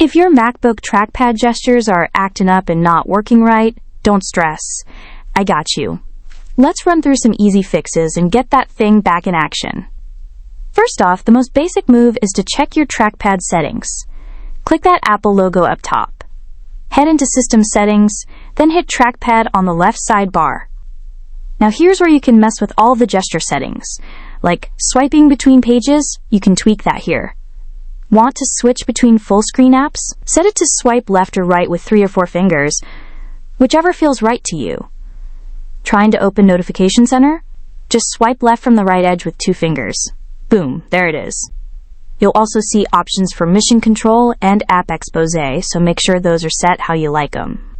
If your MacBook Trackpad gestures are acting up and not working right, don't stress. I got you. Let's run through some easy fixes and get that thing back in action. First off, the most basic move is to check your trackpad settings. Click that Apple logo up top. Head into System Settings, then hit Trackpad on the left sidebar. Now here's where you can mess with all the gesture settings. Like swiping between pages, you can tweak that here. Want to switch between full screen apps? Set it to swipe left or right with 3 or 4 fingers, whichever feels right to you. Trying to open Notification Center? Just swipe left from the right edge with 2 fingers. Boom, there it is. You'll also see options for mission control and app Exposé, so make sure those are set how you like them.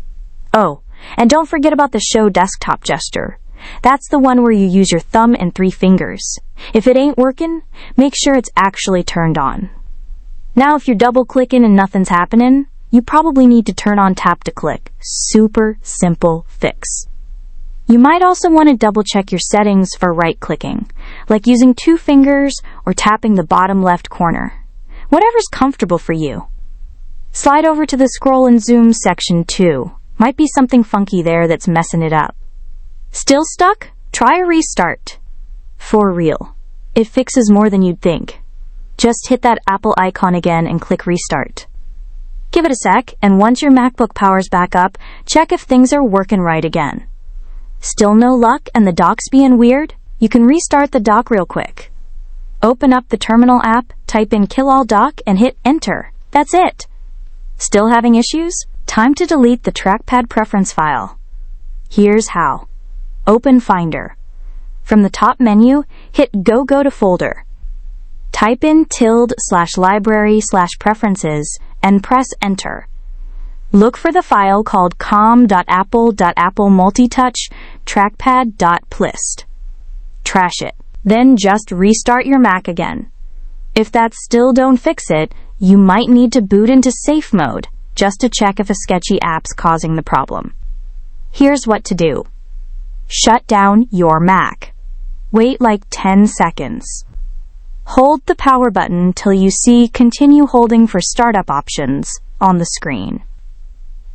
Oh, and don't forget about the Show Desktop gesture. That's the one where you use your thumb and 3 fingers. If it ain't working, make sure it's actually turned on. Now if you're double-clicking and nothing's happening, you probably need to turn on tap to click. Super simple fix. You might also want to double-check your settings for right-clicking, like using 2 fingers or tapping the bottom left corner. Whatever's comfortable for you. Slide over to the Scroll and Zoom section too. Might be something funky there that's messing it up. Still stuck? Try a restart. For real. It fixes more than you'd think. Just hit that Apple icon again and click Restart. Give it a sec, and once your MacBook powers back up, check if things are working right again. Still no luck and the dock's being weird? You can restart the dock real quick. Open up the Terminal app, type in Kill All Dock, and hit Enter. That's it. Still having issues? Time to delete the trackpad preference file. Here's how. Open Finder. From the top menu, hit Go to Folder. Type in ~library/preferences and press Enter. Look for the file called com.apple.applemultitouch trackpad.plist. Trash it. Then just restart your Mac again. If that still don't fix it, you might need to boot into safe mode just to check if a sketchy app's causing the problem. Here's what to do. Shut down your Mac. Wait like 10 seconds. Hold the power button till you see Continue Holding for Startup Options on the screen.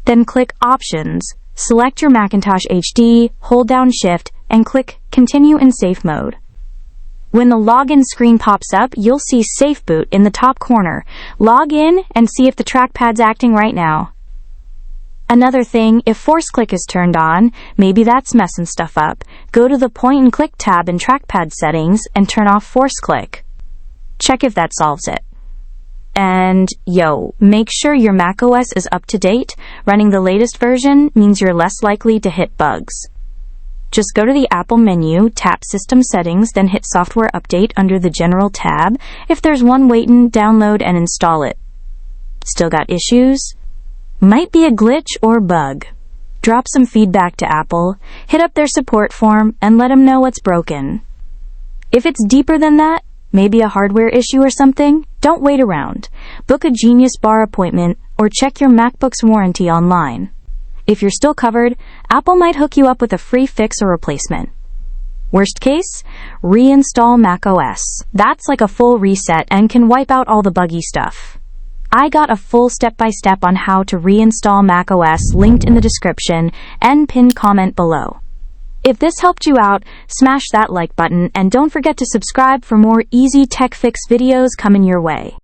Then click Options, select your Macintosh HD, hold down Shift, and click Continue in Safe Mode. When the login screen pops up, you'll see Safe Boot in the top corner. Log in and see if the trackpad's acting right now. Another thing, if Force Click is turned on, maybe that's messing stuff up. Go to the Point and Click tab in Trackpad Settings and turn off Force Click. Check if that solves it. And make sure your macOS is up to date. Running the latest version means you're less likely to hit bugs. Just go to the Apple menu, tap System Settings, then hit Software Update under the General tab. If there's one waiting, download and install it. Still got issues? Might be a glitch or bug. Drop some feedback to Apple, hit up their support form, and let them know what's broken. If it's deeper than that, maybe a hardware issue or something, don't wait around. Book a Genius Bar appointment or check your MacBook's warranty online. If you're still covered, Apple might hook you up with a free fix or replacement. Worst case, reinstall macOS. That's like a full reset and can wipe out all the buggy stuff. I got a full step-by-step on how to reinstall macOS linked in the description and pinned comment below. If this helped you out, smash that like button and don't forget to subscribe for more easy tech fix videos coming your way.